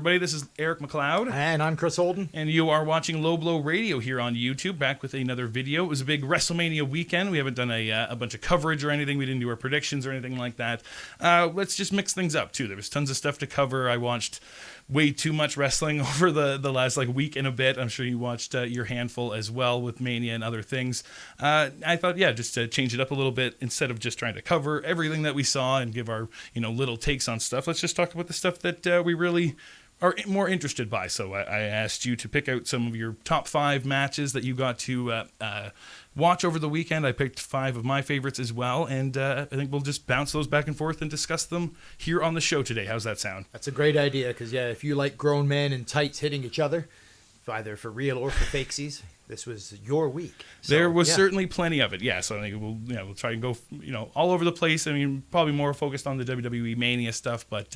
everybody. This is Eric McLeod. And I'm Chris Holden. And you are watching LowBlowRadio here on YouTube, back with another video. It was a big Wrestlemania weekend. We haven't done a bunch of coverage or anything. We didn't do our predictions or anything like that. Let's just mix things up, too. There was tons of stuff to cover. I watched way too much wrestling over the last week and a bit. I'm sure you watched your handful as well with Mania and other things. I thought, just to change it up a little bit, instead of just trying to cover everything that we saw and give our little takes on stuff, let's just talk about the stuff that we really are more interested by. So I asked you to pick out some of your top 5 matches that you got to watch over the weekend. I picked 5 of my favorites as well, and I think we'll just bounce those back and forth and discuss them here on the show today. How's that sound? That's a great idea, because if you like grown men in tights hitting each other, either for real or for fakesies, this was your week. So, there was certainly plenty of it, so I think we'll try and go all over the place. I mean, probably more focused on the WWE Mania stuff, but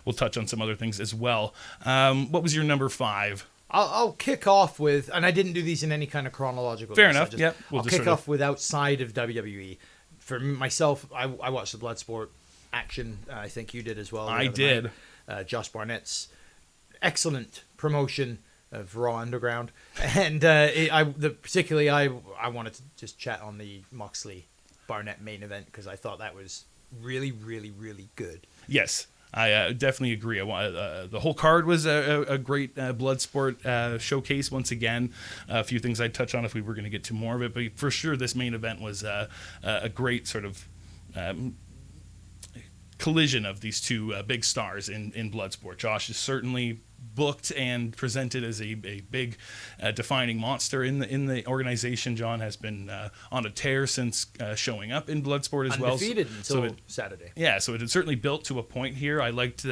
we'll touch on some other things as well. What was your number 5? I'll kick off with, and I didn't do these in any kind of chronological. Fair enough. I'll kick off with outside of WWE. For myself, I watched the Bloodsport action. I think you did as well. I did. Josh Barnett's excellent promotion of Raw Underground, and particularly I wanted to just chat on the Moxley Barnett main event, because I thought that was really, really, really good. Yes. I definitely agree. The whole card was a great Bloodsport showcase once again. A few things I'd touch on if we were going to get to more of it, but for sure this main event was a great sort of collision of these two big stars in Bloodsport. Josh is certainly booked and presented as a big defining monster in the organization. John has been on a tear since showing up in Bloodsport as well. Undefeated until Saturday. Yeah, so it had certainly built to a point here. I liked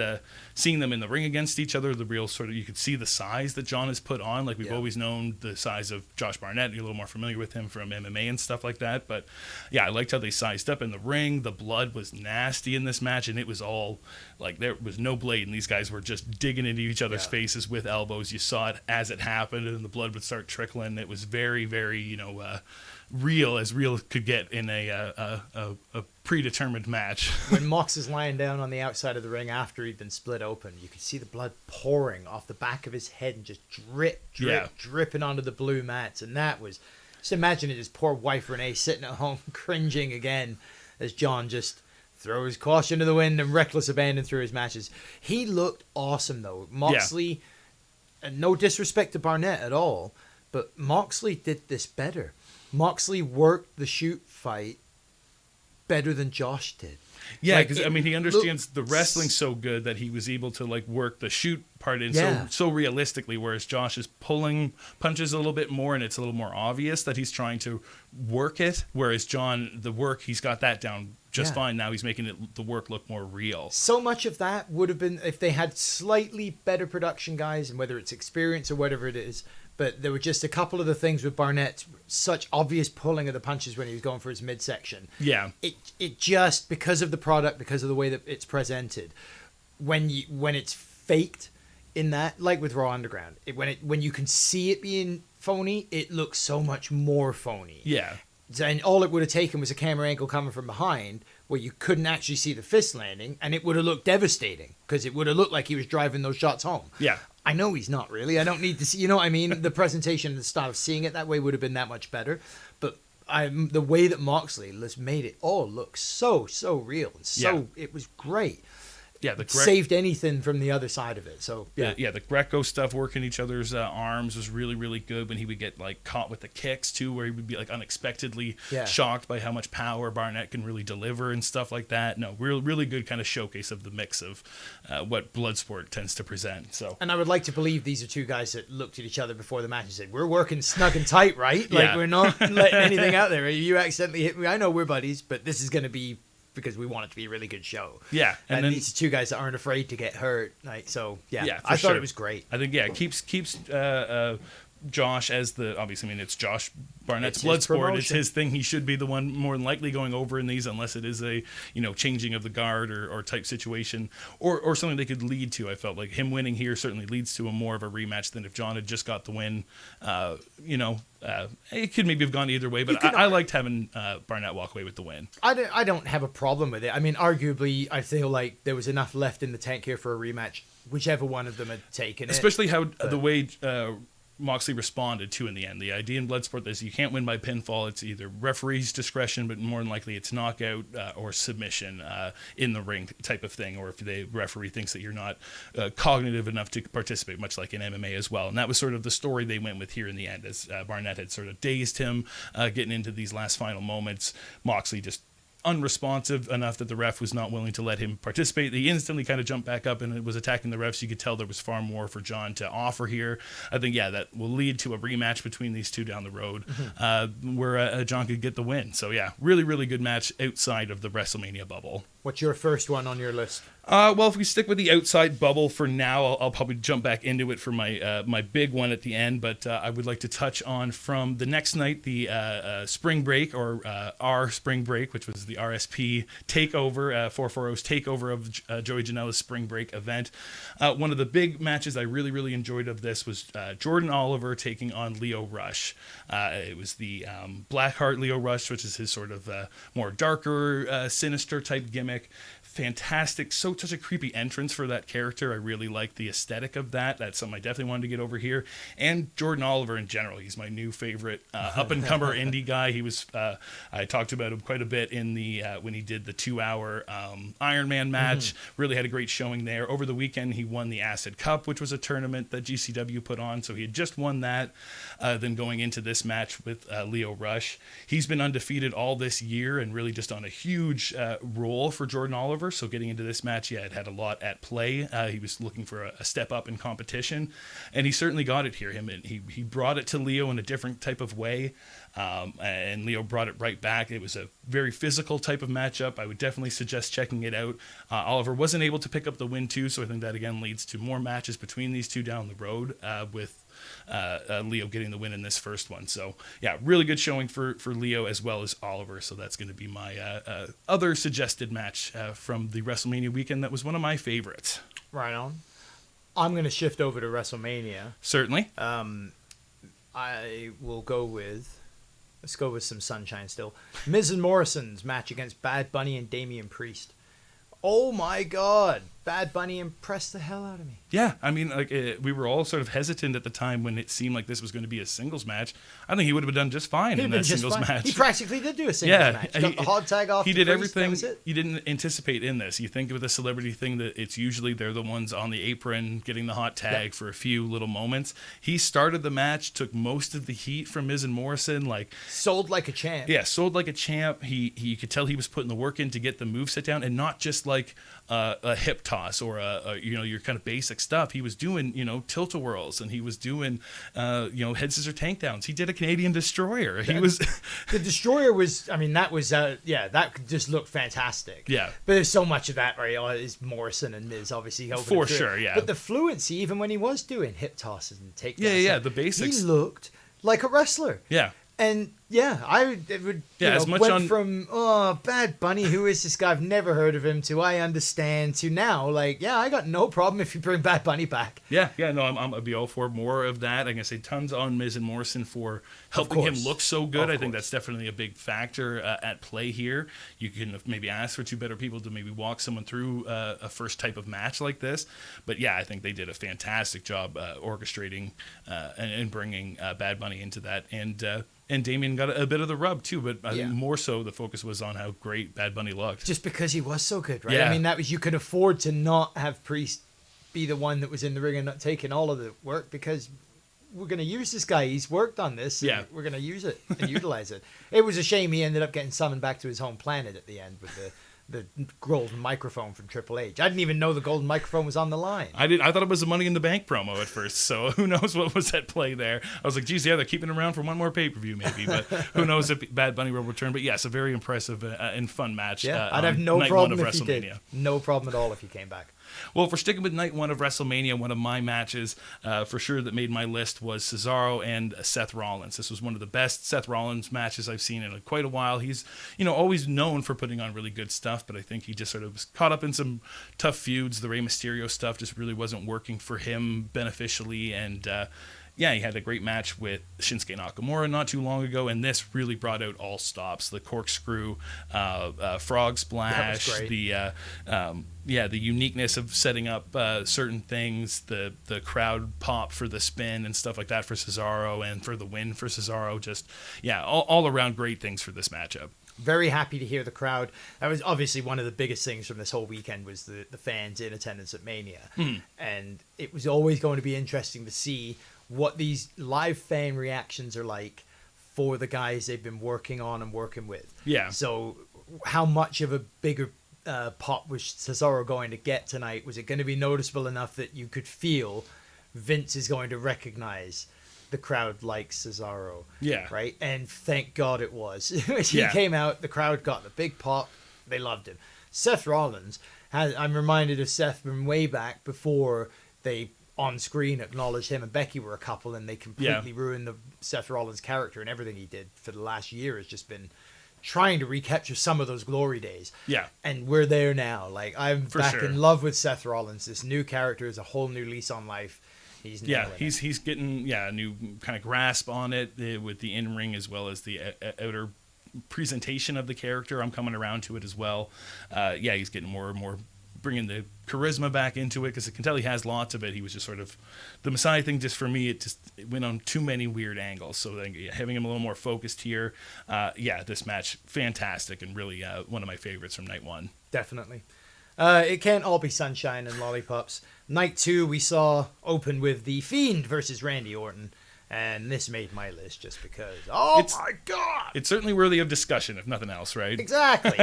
seeing them in the ring against each other. The real sort of, you could see the size that John has put on. Like, we've always known the size of Josh Barnett. You're a little more familiar with him from MMA and stuff like that. But yeah, I liked how they sized up in the ring. The blood was nasty in this match, and it was all like, there was no blade, and these guys were just digging into each other's faces with elbows. You saw it as it happened, and the blood would start trickling. It was very, very, real as real could get in a predetermined match. When Mox is lying down on the outside of the ring after he'd been split open, you could see the blood pouring off the back of his head and just dripping onto the blue mats. And that was, just imagine his poor wife Renee sitting at home cringing again as John just throws caution to the wind and reckless abandon through his matches. He looked awesome, though. Moxley, and no disrespect to Barnett at all, but Moxley did this better. Moxley worked the shoot fight better than Josh did. Yeah, because he understands the wrestling so good that he was able to work the shoot part in so realistically, whereas Josh is pulling punches a little bit more, and it's a little more obvious that he's trying to work it, whereas John, the work, he's got that down just fine. Now he's making the work look more real. So much of that would have been if they had slightly better production guys, and whether it's experience or whatever it is. But there were just a couple of the things with Barnett, such obvious pulling of the punches when he was going for his midsection. Yeah. It just, because of the product, because of the way that it's presented, when it's faked in that, like with Raw Underground, when you can see it being phony, it looks so much more phony. Yeah. And all it would have taken was a camera angle coming from behind where you couldn't actually see the fist landing, and it would have looked devastating, because it would have looked like he was driving those shots home. Yeah. I know he's not really. I don't need to see. You know what I mean? The presentation and the style of seeing it that way would have been that much better. But the way that Moxley made it all look so real, and it was great. Yeah, saved anything from the other side of it. So the Greco stuff, working each other's arms, was really, really good. When he would get caught with the kicks too, where he would be unexpectedly shocked by how much power Barnett can really deliver and stuff like that. No, really good kind of showcase of the mix of what Bloodsport tends to present. So, and I would like to believe these are two guys that looked at each other before the match and said, "We're working snug and tight, right? We're not letting anything out there. You accidentally hit me. I know we're buddies, but this is going to be." Because we want it to be a really good show. Yeah. And then these two guys that aren't afraid to get hurt. I thought it was great. I think, it keeps Josh as obviously, I mean, it's Josh Barnett's It's his Bloodsport. promotion. It's his thing. He should be the one more than likely going over in these, unless it is a, changing of the guard or type situation or something they could lead to. I felt like him winning here certainly leads to a more of a rematch than if John had just got the win. It could maybe have gone either way, but I liked having Barnett walk away with the win. I don't have a problem with it. I mean, arguably, I feel like there was enough left in the tank here for a rematch, whichever one of them had taken it. Especially how the way Moxley responded to in the end. The idea in Bloodsport is you can't win by pinfall. It's either referee's discretion, but more than likely it's knockout or submission in the ring type of thing, or if the referee thinks that you're not cognitive enough to participate, much like in MMA as well. And that was sort of the story they went with here in the end, as Barnett had sort of dazed him getting into these last final moments. Moxley just unresponsive enough that the ref was not willing to let him participate. He instantly kind of jumped back up and was attacking the refs. You could tell there was far more for John to offer here. I think, that will lead to a rematch between these two down the road where John could get the win. So, really, really good match outside of the WrestleMania bubble. What's your first one on your list? Well, if we stick with the outside bubble for now, I'll probably jump back into it for my big one at the end. But I would like to touch on from the next night, the spring break, or our spring break, which was the RSP takeover, 440's takeover of Joey Janela's spring break event. One of the big matches I really, really enjoyed of this was Jordan Oliver taking on Leo Rush. It was the Blackheart Leo Rush, which is his sort of more darker, sinister type gimmick. Fantastic, such a creepy entrance for that character. I really like the aesthetic of that. That's something I definitely wanted to get over here. And Jordan Oliver in general, he's my new favorite up-and-comer indie guy. He was I talked about him quite a bit in the when he did the 2-hour Iron Man match. Really had a great showing there. Over the weekend, he won the Acid Cup, which was a tournament that GCW put on. So he had just won that. Then going into this match with Leo Rush, he's been undefeated all this year and really just on a huge roll for Jordan Oliver. So getting into this match, it had a lot at play. He was looking for a step up in competition, and he certainly got it here. He brought it to Leo in a different type of way, and Leo brought it right back. It was a very physical type of matchup. I would definitely suggest checking it out. Oliver wasn't able to pick up the win too, so I think that again leads to more matches between these two down the road with Leo getting the win in this first one. So really good showing for Leo as well as Oliver. So that's going to be my other suggested match from the WrestleMania weekend. That was one of my favorites. Right on. I'm going to shift over to WrestleMania. Certainly. I will let's go with some sunshine still. Miz and Morrison's match against Bad Bunny and Damian Priest. Oh my God. Bad Bunny impressed the hell out of me. Yeah, I mean, we were all sort of hesitant at the time when it seemed like this was going to be a singles match. I think he would have done just fine in that singles match. He practically did do a singles match. Got the hot tag off. He did everything you didn't anticipate in this. You think with a celebrity thing that it's usually they're the ones on the apron getting the hot tag for a few little moments. He started the match, took most of the heat from Miz and Morrison. Sold like a champ. Yeah, sold like a champ. You could tell he was putting the work in to get the moveset down, and not just like a hip toss or your kind of basic stuff. He was doing tilt-a-whirls, and he was doing head scissor tankdowns. He did a Canadian destroyer. He was the destroyer was. I mean, that was that just looked fantastic. Yeah, but there's so much of that where is Morrison and Miz obviously for sure. Yeah, but the fluency, even when he was doing hip tosses and takedowns. Yeah, the basics. He looked like a wrestler. Yeah. And went from Bad Bunny, who is this guy? I've never heard of him, to I understand, to now I got no problem if you bring Bad Bunny back. I'd be all for more of that. I'm gonna say tons on Miz and Morrison for helping him look so good. I think that's definitely a big factor at play here. You can maybe ask for two better people to maybe walk someone through a first type of match like this, but I think they did a fantastic job orchestrating and bringing Bad Bunny into that, and Damian got a bit of the rub too, but I think more so the focus was on how great Bad Bunny looked. Just because he was so good, right? Yeah. I mean, you could afford to not have Priest be the one that was in the ring and not taking all of the work, because we're going to use this guy. He's worked on this. And we're going to use it and utilize it. It was a shame he ended up getting summoned back to his home planet at the end with the golden microphone from Triple H. I didn't even know the golden microphone was on the line. I thought it was a Money in the Bank promo at first, so who knows what was at play there. I was like, geez, they're keeping him around for one more pay-per-view maybe, but who knows if Bad Bunny will return. But yes, a very impressive and fun match. I'd have no problem if he did. No problem at all if he came back. Well, if we're sticking with night one of WrestleMania, one of my matches for sure that made my list was Cesaro and Seth Rollins. This was one of the best Seth Rollins matches I've seen in quite a while. He's, always known for putting on really good stuff, but I think he just sort of was caught up in some tough feuds. The Rey Mysterio stuff just really wasn't working for him beneficially, and he had a great match with Shinsuke Nakamura not too long ago, and this really brought out all stops. The corkscrew, frog splash, the uniqueness of setting up certain things, the crowd pop for the spin and stuff like that for Cesaro, and for the win for Cesaro. Just, all around great things for this matchup. Very happy to hear the crowd. That was obviously one of the biggest things from this whole weekend was the fans in attendance at Mania. And it was always going to be interesting to see what these live fan reactions are like for the guys they've been working on and working with. Yeah. So how much of a bigger pop was Cesaro going to get tonight? Was it going to be noticeable enough that you could feel Vince is going to recognize the crowd likes Cesaro? Yeah. Right? And thank God it was. He came out, the crowd got the big pop. They loved him. Seth Rollins, I'm reminded of Seth from way back before they on screen acknowledged him and Becky were a couple, and they completely ruined the Seth Rollins character, and everything he did for the last year has just been trying to recapture some of those glory days. Yeah. And we're there now. Like, I'm back in love with Seth Rollins. This new character is a whole new lease on life. He's getting a new kind of grasp on it with the in-ring as well as the outer presentation of the character. I'm coming around to it as well. He's getting more and more, bringing the charisma back into it, because I can tell he has lots of it. He was just sort of the Messiah thing. Just for me, it went on too many weird angles. So then having him a little more focused here, this match fantastic and really one of my favorites from night one. Definitely. It can't all be sunshine and lollipops. Night 2 we saw open with The Fiend versus Randy Orton, and this made my list just because. My God! It's certainly worthy of discussion, if nothing else, right? Exactly.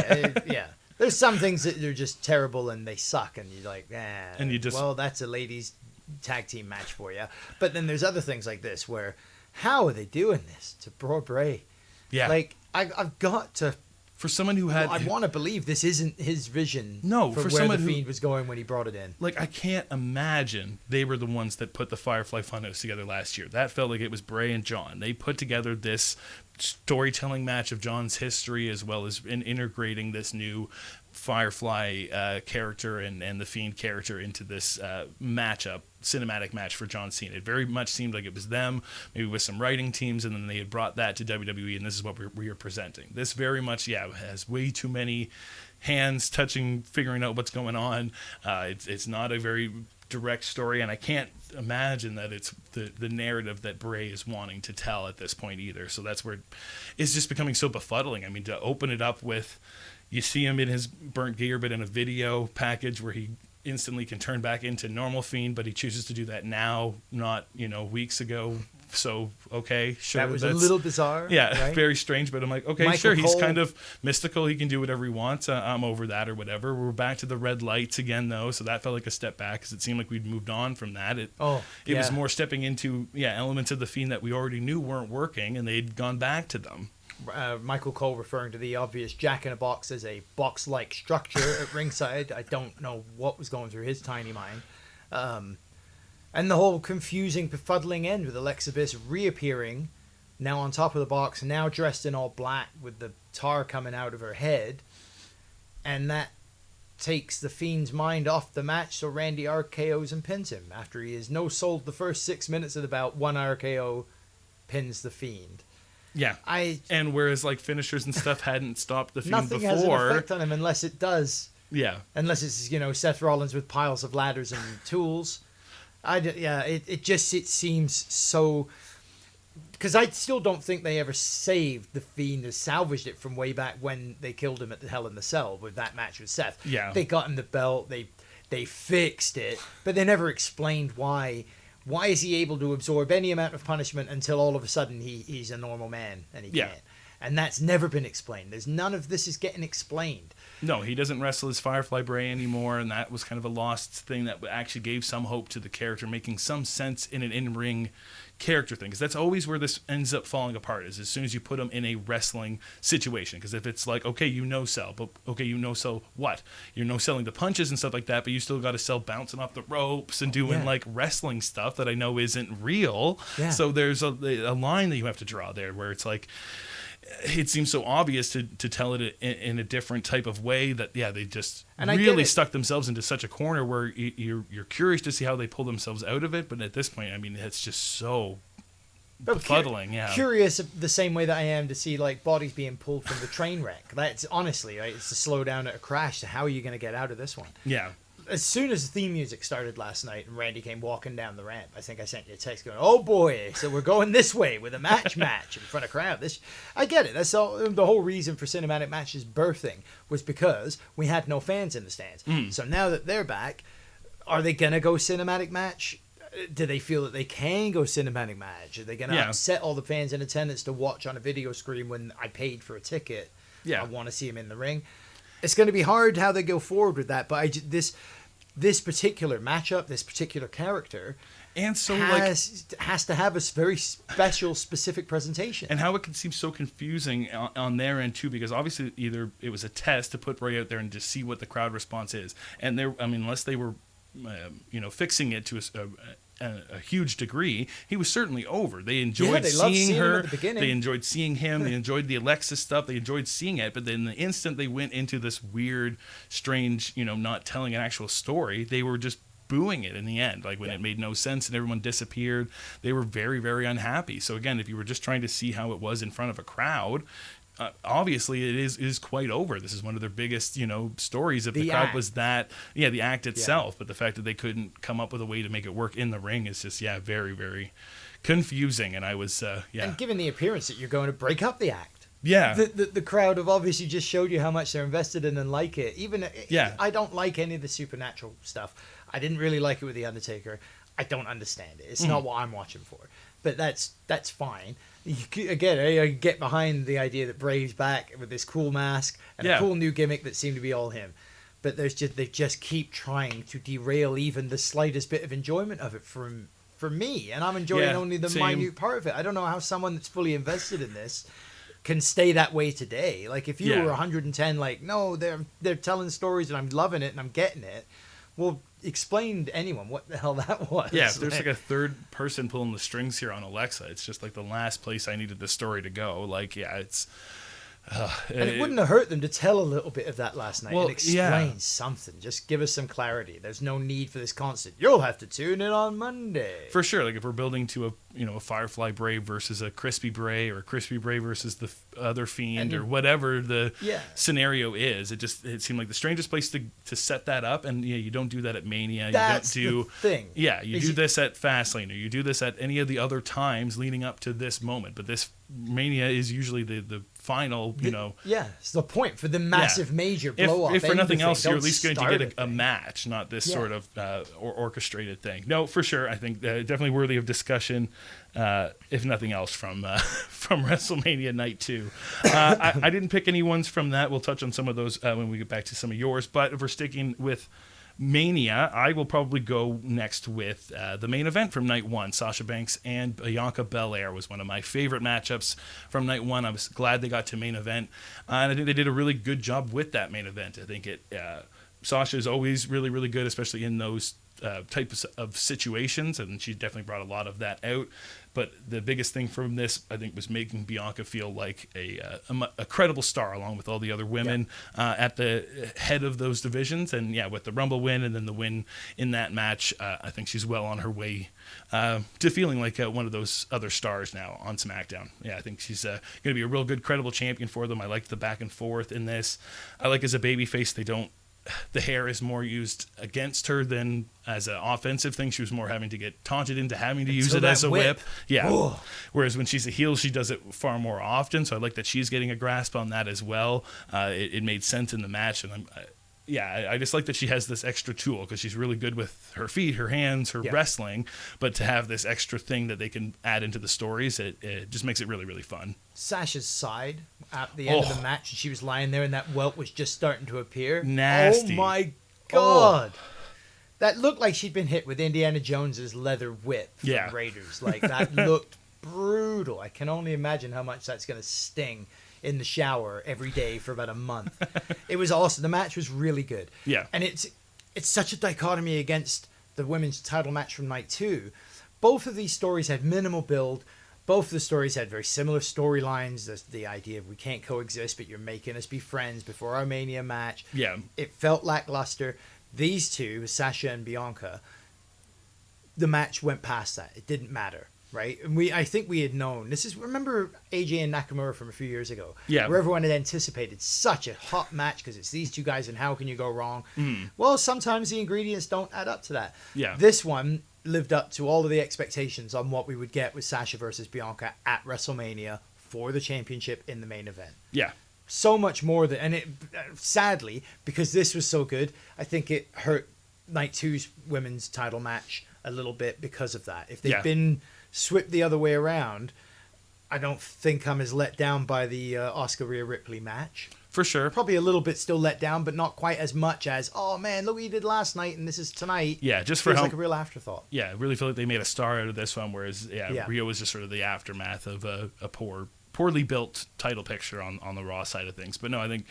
There's some things that are just terrible and they suck, and you're like, and you just, well, that's a ladies tag team match for you. But then there's other things like this where, how are they doing this to poor Bray? Yeah. Like, I've got to. For someone who had... I want to believe this isn't his vision for where someone the Fiend was going when he brought it in. Like, I can't imagine they were the ones that put the Firefly Funhouse together last year. That felt like it was Bray and John. They put together this storytelling match of John's history, as well as in integrating this new Firefly character and the Fiend character into this cinematic match for John Cena. It very much seemed like it was them, maybe with some writing teams, and then they had brought that to WWE, and this is what we are presenting. This very much, has way too many hands touching, figuring out what's going on. It's not a very direct story, and I can't imagine that it's the narrative that Bray is wanting to tell at this point either. So that's where it's just becoming so befuddling. I mean, to open it up with, you see him in his burnt gear, but in a video package where he instantly can turn back into normal Fiend, but he chooses to do that now, not weeks ago. So okay, sure, that was a little bizarre. Yeah, right? Very strange. But I'm like, okay, Michael sure, he's Cole. kind of mystical. He can do whatever he wants. I'm over that or whatever. We're back to the red lights again, though, so that felt like a step back, because it seemed like we'd moved on from that. It was more stepping into elements of the Fiend that we already knew weren't working, and they'd gone back to them. Michael Cole referring to the obvious Jack in a Box as a box-like structure at ringside. I don't know what was going through his tiny mind. And the whole confusing, befuddling end with Alexa Bliss reappearing, now on top of the box, now dressed in all black with the tar coming out of her head. And that takes the Fiend's mind off the match, so Randy RKO's and pins him. After he has no-sold the first 6 minutes of the bout, one RKO pins the Fiend. Yeah, and whereas like finishers and stuff hadn't stopped the Fiend nothing before. Nothing has an effect on him unless it does. Yeah. Unless it's Seth Rollins with piles of ladders and tools. It seems so, because I still don't think they ever saved the Fiend or salvaged it from way back when they killed him at the Hell in the Cell with that match with Seth. Yeah. They got him the belt. They fixed it, but they never explained why. Why is he able to absorb any amount of punishment until all of a sudden he's a normal man and he can't? And that's never been explained. There's none of this is getting explained. No, he doesn't wrestle as Firefly Bray anymore, and that was kind of a lost thing that actually gave some hope to the character, making some sense in an in-ring character thing. Because that's always where this ends up falling apart, is as soon as you put him in a wrestling situation. Because if it's like, okay, you no-sell, but okay, you no-sell what? You're no-selling the punches and stuff like that, but you still got to sell bouncing off the ropes and doing like wrestling stuff that I know isn't real. Yeah. So there's a line that you have to draw there where it's like, it seems so obvious to tell it in a different type of way that they just really stuck themselves into such a corner where you're curious to see how they pull themselves out of it, but at this point, I mean, it's just so befuddling. Curious the same way that I am to see like bodies being pulled from the train wreck. That's honestly, right, it's to slow down at a crash. So how are you going to get out of this one? Yeah. As soon as the theme music started last night and Randy came walking down the ramp, I think I sent you a text going, "Oh boy, so we're going this way with a match in front of crowd." I get it. That's all. The whole reason for cinematic matches birthing was because we had no fans in the stands. So now that they're back, are they gonna go cinematic match? Do they feel that they can go cinematic match? Are they gonna upset all the fans in attendance to watch on a video screen when I paid for a ticket? I want to see them in the ring. It's going to be hard how they go forward with that, but this particular matchup, this particular character, and so has to have a very special, specific presentation. And how it can seem so confusing on their end too, because obviously either it was a test to put Bray out there and to see what the crowd response is, and unless they were, fixing it to a huge degree, he was certainly over. They enjoyed seeing her. They enjoyed seeing him. They enjoyed the Alexis stuff. They enjoyed seeing it. But then the instant they went into this weird, strange, not telling an actual story, they were just booing it in the end. Like when it made no sense and everyone disappeared, they were very, very unhappy. So again, if you were just trying to see how it was in front of a crowd, obviously it is quite over. This is one of their biggest stories. If the crowd was that the act itself, but the fact that they couldn't come up with a way to make it work in the ring is just very, very confusing. And I was and given the appearance that you're going to break up the act, the crowd have obviously just showed you how much they're invested in and like it. Even I don't like any of the supernatural stuff. I didn't really like it with the Undertaker. I don't understand it. It's not what I'm watching for. But that's fine. Again, I get behind the idea that Bray's back with this cool mask and a cool new gimmick that seemed to be all him. But they just keep trying to derail even the slightest bit of enjoyment of it for me. And I'm enjoying only the minute part of it. I don't know how someone that's fully invested in this can stay that way today. Like if you were 110, like, no, they're telling stories and I'm loving it and I'm getting it. Well, explain to anyone what the hell that was. Yeah, if there's like a third person pulling the strings here on Alexa, it's just like the last place I needed the story to go. Like, it's... and it wouldn't have hurt them to tell a little bit of that last night and explain something. Just give us some clarity. There's no need for this constant. You'll have to tune in on Monday. For sure. Like if we're building to a Firefly Bray versus a Crispy Bray, or a Crispy Bray versus the other Fiend, or whatever the scenario is, it seemed like the strangest place to set that up. And you don't do that at Mania. That's you don't do the thing. Yeah, you do this at Fastlane, or you do this at any of the other times leading up to this moment. But this Mania is usually the final, it's the point for the massive major blow-off. If for nothing else, you're at least going to get a match, not this sort of orchestrated thing. No, for sure. I think definitely worthy of discussion, if nothing else, from WrestleMania Night 2. I didn't pick any ones from that. We'll touch on some of those when we get back to some of yours. But if we're sticking with Mania, I will probably go next with the main event from Night 1. Sasha Banks and Bianca Belair was one of my favorite matchups from Night 1. I was glad they got to main event, and I think they did a really good job with that main event. I think Sasha is always really, really good, especially in those types of situations, and she definitely brought a lot of that out. But the biggest thing from this, I think, was making Bianca feel like a credible star, along with all the other women at the head of those divisions. And with the Rumble win and then the win in that match, I think she's well on her way to feeling like one of those other stars now on SmackDown. I think she's going to be a real good, credible champion for them. I liked the back and forth in this. I like as a babyface, the hair is more used against her than as an offensive thing. She was more having to get taunted into having to use it as a whip. Yeah. Ooh. Whereas when she's a heel, she does it far more often. So I like that she's getting a grasp on that as well. It made sense in the match, and yeah, I just like that she has this extra tool because she's really good with her feet, her hands, her wrestling. But to have this extra thing that they can add into the stories, it just makes it really, really fun. Sasha's side at the end of the match, she was lying there and that welt was just starting to appear. Nasty. Oh my God. That looked like she'd been hit with Indiana Jones's leather whip from Raiders. Like, that looked brutal. I can only imagine how much that's going to sting in the shower every day for about a month. It was awesome. The match was really good. Yeah. And it's such a dichotomy against the women's title match from night 2. Both of these stories had minimal build. Both of the stories had very similar storylines. The idea of we can't coexist, but you're making us be friends before our Mania match. Yeah. It felt lackluster. These two, Sasha and Bianca, the match went past that. It didn't matter. Right, and I think we had known this is. Remember AJ and Nakamura from a few years ago, where everyone had anticipated such a hot match because it's these two guys, and how can you go wrong? Well, sometimes the ingredients don't add up to that. Yeah, this one lived up to all of the expectations on what we would get with Sasha versus Bianca at WrestleMania for the championship in the main event. Yeah, so much more than, and it sadly because this was so good, I think it hurt night 2's women's title match a little bit because of that. If they'd been swept the other way around, I don't think I'm as let down by the Oscar Rhea Ripley match. For sure. Probably a little bit still let down, but not quite as much as, oh man, look what you did last night and this is tonight. Yeah, just for feels like a real afterthought. Yeah, I really feel like they made a star out of this one, whereas Rhea was just sort of the aftermath of a poorly built title picture on the Raw side of things. But no, I think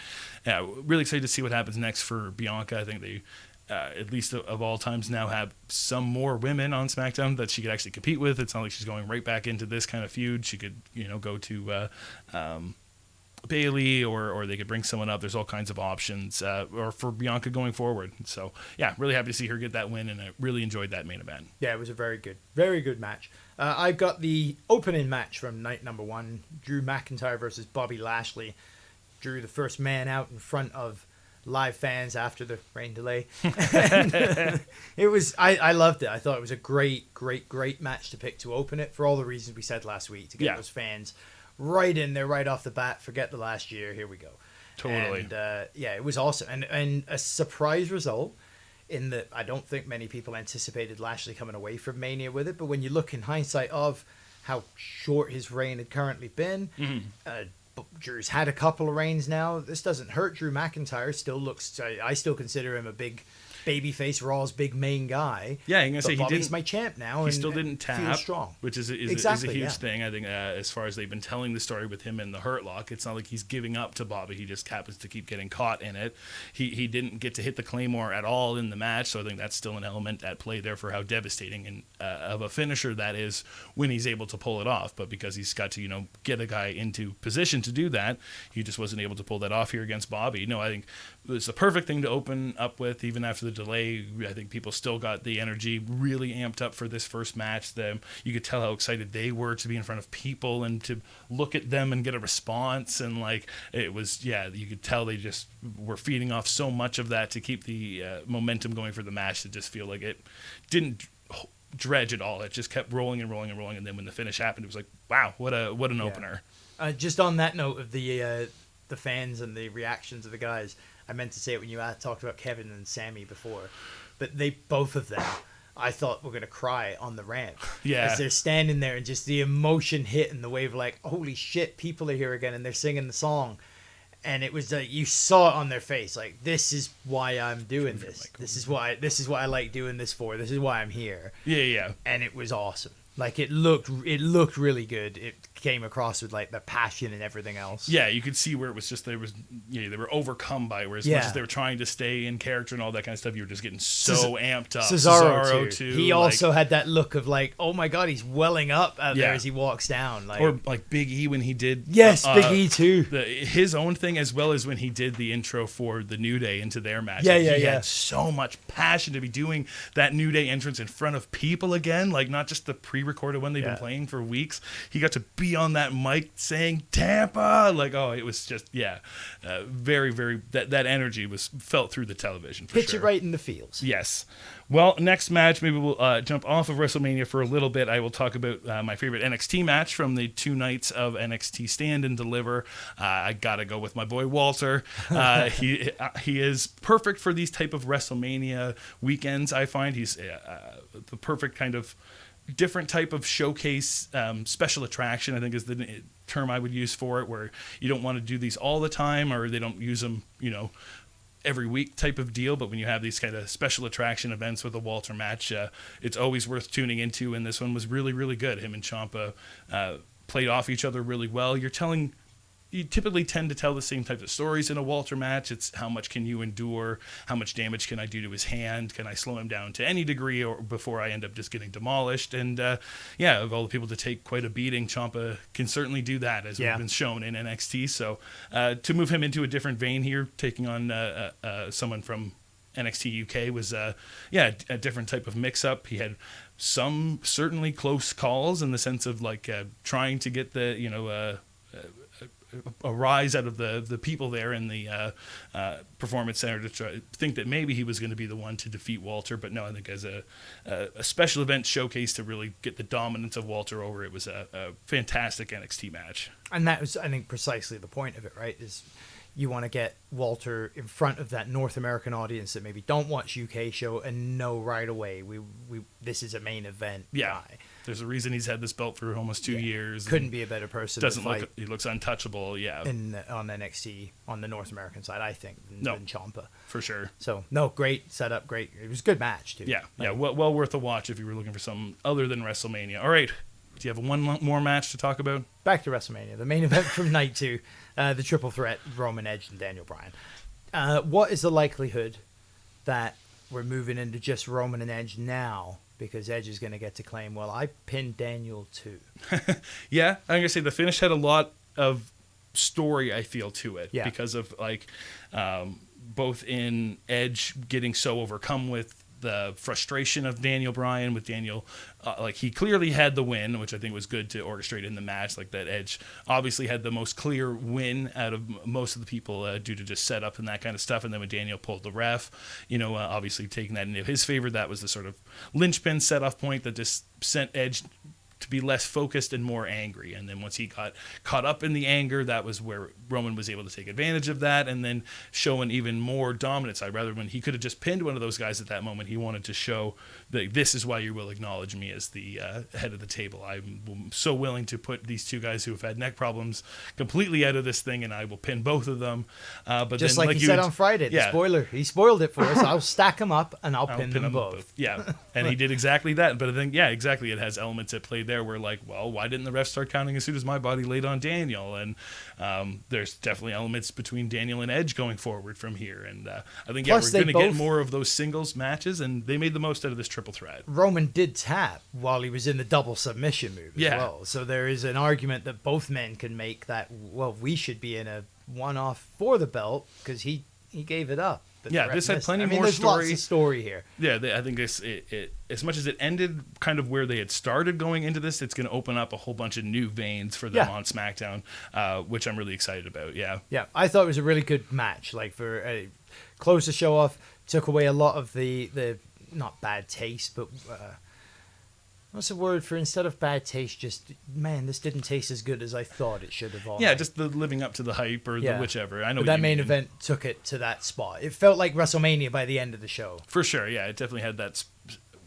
really excited to see what happens next for Bianca. I think they at least of all times now have some more women on SmackDown that she could actually compete with. It's not like she's going right back into this kind of feud. She could, go to Bayley or they could bring someone up. There's all kinds of options or for Bianca going forward. So yeah, really happy to see her get that win, and I really enjoyed that main event. Yeah, it was a very good match. I've got the opening match from night number 1, Drew McIntyre versus Bobby Lashley. Drew, the first man out in front of live fans after the rain delay. And, it was, I loved it. I thought it was a great match to pick to open it for all the reasons we said last week, to get those fans right in there right off the bat. Forget the last year. Here we go. Totally. And it was awesome. And a surprise result in that I don't think many people anticipated Lashley coming away from Mania with it. But when you look in hindsight of how short his reign had currently been, Drew's had a couple of reigns now. This doesn't hurt Drew McIntyre. Still looks. I still consider him a big babyface, Raw's big main guy. Yeah, I'm gonna say Bobby's my champ now. He still didn't tap, strong, which is a huge thing. I think as far as they've been telling the story with him in the Hurt Lock, it's not like he's giving up to Bobby. He just happens to keep getting caught in it. He didn't get to hit the Claymore at all in the match, so I think that's still an element at play there for how devastating and of a finisher that is when he's able to pull it off. But because he's got to get a guy into position to do that, he just wasn't able to pull that off here against Bobby. No, I think it was the perfect thing to open up with, even after the delay. I think people still got the energy really amped up for this first match. You could tell how excited they were to be in front of people and to look at them and get a response. And it was, you could tell they just were feeding off so much of that to keep the momentum going for the match, to just feel like it didn't dredge at all. It just kept rolling and rolling and rolling. And then when the finish happened, it was like, wow, what an opener. Just on that note of the fans and the reactions of the guys, I meant to say it when you talked about Kevin and Sammy before, but both of them, I thought were going to cry on the ramp. Yeah. As they're standing there and just the emotion hit and the wave, like, holy shit, people are here again and they're singing the song. And it was you saw it on their face, like, this is why I'm doing this. This is what I like doing this for. This is why I'm here. Yeah. And it was awesome. Like, it looked really good. It came across with the passion and everything else. Yeah, you could see where it was just they were overcome by where as much as they were trying to stay in character and all that kind of stuff, you were just getting so amped up. Cesaro too. He also had that look of oh my god, he's welling up out there as he walks down. Or Big E when he did Big E too. His own thing, as well as when he did the intro for the New Day into their match. He had so much passion to be doing that New Day entrance in front of people again, not just the pre-recorded one they've been playing for weeks. He got to be be on that mic saying Tampa. Like, oh, it was just, very, very, that energy was felt through the television for Hit sure. you right in the feels. Yes. Well, next match, maybe we'll jump off of WrestleMania for a little bit. I will talk about my favorite NXT match from the 2 nights of NXT Stand and Deliver. I got to go with my boy Walter. He is perfect for these type of WrestleMania weekends, I find. He's the perfect kind of different type of showcase, special attraction, I think is the term I would use for it, where you don't want to do these all the time, or they don't use them, every week type of deal. But when you have these kind of special attraction events with a Walter match, it's always worth tuning into. And this one was really, really good. Him and Ciampa played off each other really well. You typically tend to tell the same types of stories in a Walter match. It's how much can you endure? How much damage can I do to his hand? Can I slow him down to any degree, or before I end up just getting demolished? And of all the people to take quite a beating, Ciampa can certainly do that, as we've been shown in NXT. So to move him into a different vein here, taking on someone from NXT UK was a different type of mix-up. He had some certainly close calls in the sense of like trying to get the a rise out of the people there in the Performance Center to think that maybe he was going to be the one to defeat Walter. But no, I think as a special event showcase to really get the dominance of Walter over, it was a fantastic NXT match. And that was, I think, precisely the point of it, right? Is you want to get Walter in front of that North American audience that maybe don't watch UK show and know right away this is a main event guy. There's a reason he's had this belt for almost 2 years. Couldn't be a better person. He looks untouchable. Yeah. On NXT on the North American side, I think, than Ciampa for sure. So great setup, great. It was a good match too. Yeah, well worth a watch if you were looking for something other than WrestleMania. All right, do you have one more match to talk about? Back to WrestleMania, the main event from night 2, the triple threat: Roman, Edge, and Daniel Bryan. What is the likelihood that we're moving into just Roman and Edge now? Because Edge is going to get to claim, well, I pinned Daniel too. Yeah, I'm going to say the finish had a lot of story, I feel, to it. Yeah. Because of, both in Edge getting so overcome with the frustration of Daniel Bryan, with Daniel, he clearly had the win, which I think was good to orchestrate in the match. Like that Edge obviously had the most clear win out of most of the people due to just setup and that kind of stuff. And then when Daniel pulled the ref, obviously taking that into his favor, that was the sort of linchpin set-off point that just sent Edge to be less focused and more angry. And then once he got caught up in the anger, that was where Roman was able to take advantage of that and then show an even more dominant side. Rather, when he could have just pinned one of those guys at that moment, he wanted to show that this is why you will acknowledge me as the head of the table. I'm so willing to put these two guys who have had neck problems completely out of this thing, and I will pin both of them. But just then, like he said on Friday, the spoiler, he spoiled it for us. I'll stack them up and I'll pin them both. Yeah, and he did exactly that. But I think, exactly, it has elements at play there where, why didn't the ref start counting as soon as my body laid on Daniel? And there's definitely elements between Daniel and Edge going forward from here. And I think, we're going to get more of those singles matches, and they made the most out of this triple threat. Roman did tap while he was in the double submission move as well. So there is an argument that both men can make that, we should be in a one-off for the belt because he gave it up. This had plenty more there's story. Lots of story here. Yeah, I think it as much as it ended kind of where they had started going into this, it's going to open up a whole bunch of new veins for them on SmackDown, which I'm really excited about. Yeah, I thought it was a really good match. Closed the show off, took away a lot of the not bad taste, but what's the word for instead of bad taste? Just, man, this didn't taste as good as I thought it should have. Just the living up to the hype or the whichever. I know but that main event took it to that spot. It felt like WrestleMania by the end of the show. For sure, yeah. It definitely had that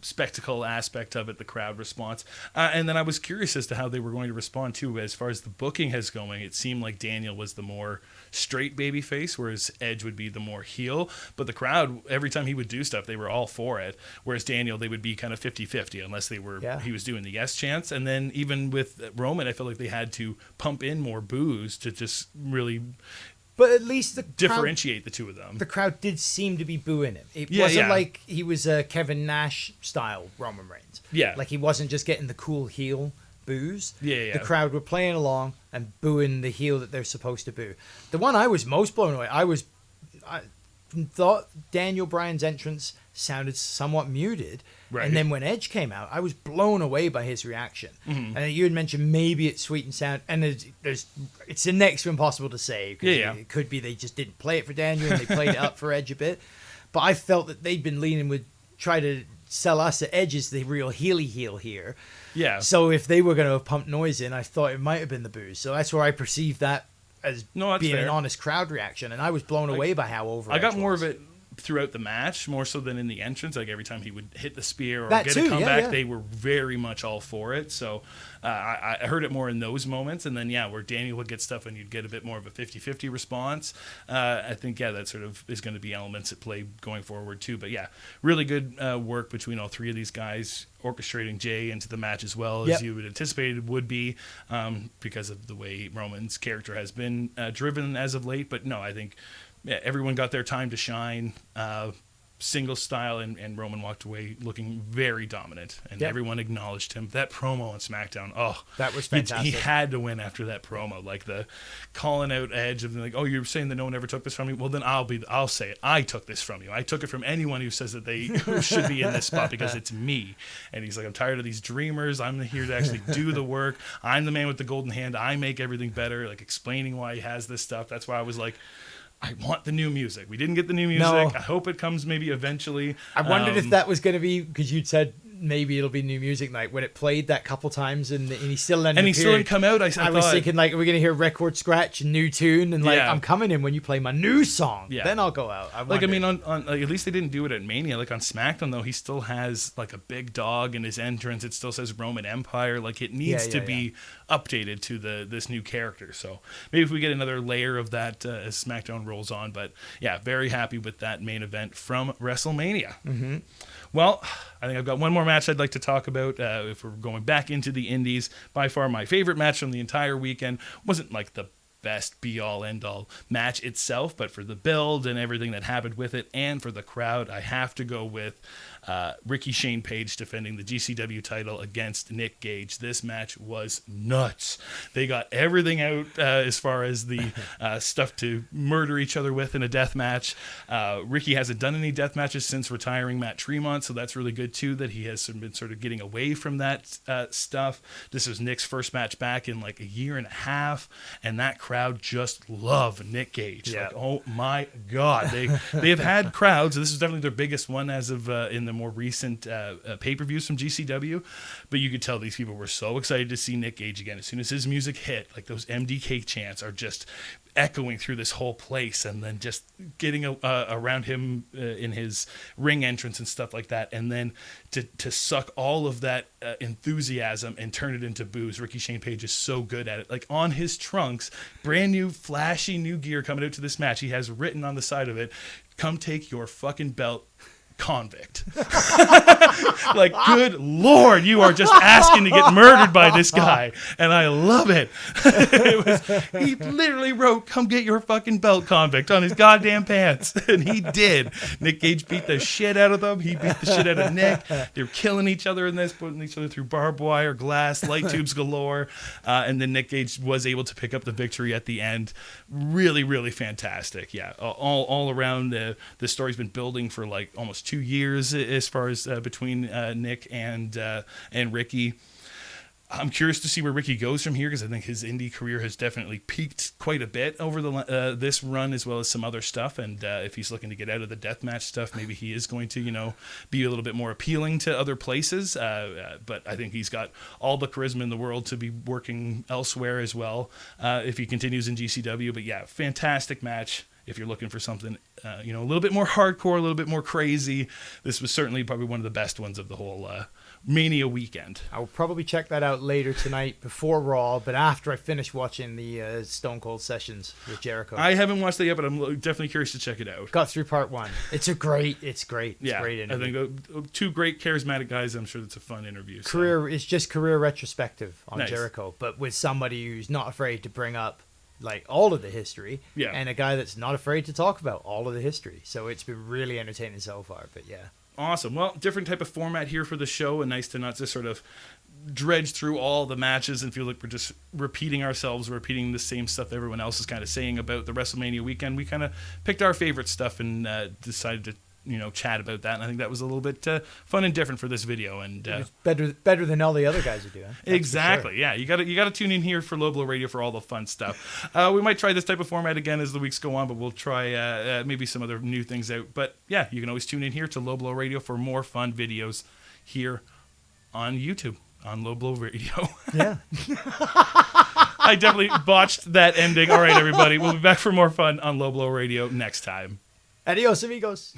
spectacle aspect of it, the crowd response. And then I was curious as to how they were going to respond, too. As far as the booking has going, it seemed like Daniel was the more straight baby face, whereas Edge would be the more heel. But the crowd, every time he would do stuff, they were all for it. Whereas Daniel, they would be kind of 50-50 unless they were he was doing the yes chants. And then even with Roman, I felt like they had to pump in more boos to just really... But at least the differentiate the two of them. The crowd did seem to be booing him. It wasn't like he was a Kevin Nash style Roman Reigns. Yeah. Like he wasn't just getting the cool heel boos. Yeah. The crowd were playing along and booing the heel that they're supposed to boo. The one I was most blown away, thought Daniel Bryan's entrance sounded somewhat muted. Right. And then when Edge came out, I was blown away by his reaction. Mm-hmm. And you had mentioned maybe it's sweet and sound, and it's the next to impossible to say. Yeah. It could be they just didn't play it for Daniel and they played it up for Edge a bit. But I felt that they'd been leaning with try to sell us that Edge is the real heel here. Yeah. So if they were going to have pumped noise in, I thought it might have been the booze. So that's where I perceived that as being fair. an honest crowd reaction, and I was blown away by how over. I got Edge more was. of it throughout the match, more so than in the entrance. Like every time he would hit the spear or That get too, a comeback, yeah. they were very much all for it. So I heard it more in those moments. And then, where Daniel would get stuff and you'd get a bit more of a 50-50 response. I think, that sort of is going to be elements at play going forward too. But really good work between all three of these guys, orchestrating Jay into the match as well as you would anticipate it would be, because of the way Roman's character has been driven as of late. But no, I think everyone got their time to shine, single style, and Roman walked away looking very dominant, and everyone acknowledged him. That promo on SmackDown, that was fantastic. He had to win after that promo, like the calling out Edge of like, oh, you're saying that no one ever took this from you? Well, then I'll say it. I took this from you. I took it from anyone who says that they should be in this spot because it's me. And he's like, I'm tired of these dreamers. I'm here to actually do the work. I'm the man with the golden hand. I make everything better. Like explaining why he has this stuff. That's why I was like, I want the new music. We didn't get the new music. No. I hope it comes maybe eventually. I wondered if that was going to be, because you'd said maybe it'll be new music night, when it played that couple times and he still didn't come out. I was thinking like, are we going to hear record scratch and new tune, and like I'm coming in when you play my new song, then I'll go out. I mean, on like, at least they didn't do it at Mania. Like on SmackDown though, he still has like a big dog in his entrance. It still says Roman Empire. Like it needs to be updated to this new character. So maybe if we get another layer of that as SmackDown rolls on. But very happy with that main event from WrestleMania. Mm-hmm. Well, I think I've got one more match I'd like to talk about. If we're going back into the indies, by far my favorite match from the entire weekend. Wasn't like the best be-all, end-all match itself, but for the build and everything that happened with it, and for the crowd, I have to go with Ricky Shane Page defending the GCW title against Nick Gage. This match was nuts. They got everything out as far as the stuff to murder each other with in a death match. Ricky hasn't done any death matches since retiring Matt Tremont, so that's really good too, that he has been sort of getting away from that stuff. This was Nick's first match back in like a year and a half, and that crowd just loved Nick Gage. Yeah. Like, oh my God. They have had crowds. This is definitely their biggest one as of in the more recent pay-per-views from GCW, but you could tell these people were so excited to see Nick Gage again. As soon as his music hit, like those MDK chants are just echoing through this whole place, and then just getting around him in his ring entrance and stuff like that, and then to suck all of that enthusiasm and turn it into booze. Ricky Shane Page is so good at it. Like on his trunks, brand new flashy new gear coming out to this match, he has written on the side of it, "Come take your fucking belt, convict." Like, good Lord, you are just asking to get murdered by this guy, and I love it. He literally wrote, "Come get your fucking belt, convict," on his goddamn pants, and he did. Nick Gage beat the shit out of them. He beat the shit out of Nick. They were killing each other in this, putting each other through barbed wire, glass, light tubes galore, and then Nick Gage was able to pick up the victory at the end. Really, really fantastic. Yeah, all around, the story's been building for like almost 2 years as far as between Nick and Ricky. I'm curious to see where Ricky goes from here, because I think his indie career has definitely peaked quite a bit over this run, as well as some other stuff. And if he's looking to get out of the deathmatch stuff, maybe he is going to, be a little bit more appealing to other places. But I think he's got all the charisma in the world to be working elsewhere as well, if he continues in GCW. But yeah, fantastic match. If you're looking for something, a little bit more hardcore, a little bit more crazy, this was certainly probably one of the best ones of the whole Mania weekend. I will probably check that out later tonight before Raw, but after I finish watching the Stone Cold sessions with Jericho. I haven't watched that yet, but I'm definitely curious to check it out. Got through part 1. It's great. It's great interview. I think two great charismatic guys. I'm sure that's a fun interview. It's just career retrospective on Nice. Jericho, but with somebody who's not afraid to bring up like all of the history, and a guy that's not afraid to talk about all of the history. So it's been really entertaining so far. But yeah. Awesome. Well, different type of format here for the show, and nice to not just sort of dredge through all the matches and feel like we're just repeating ourselves, repeating the same stuff everyone else is kind of saying about the WrestleMania weekend. We kind of picked our favorite stuff and decided to chat about that, and I think that was a little bit fun and different for this video. And it was better than all the other guys are doing. Exactly. Sure. Yeah, you got to tune in here for Low Blow Radio for all the fun stuff. We might try this type of format again as the weeks go on, but we'll try maybe some other new things out. But yeah, you can always tune in here to Low Blow Radio for more fun videos here on YouTube on Low Blow Radio. Yeah. I definitely botched that ending. All right, everybody, we'll be back for more fun on Low Blow Radio next time. Adios, amigos.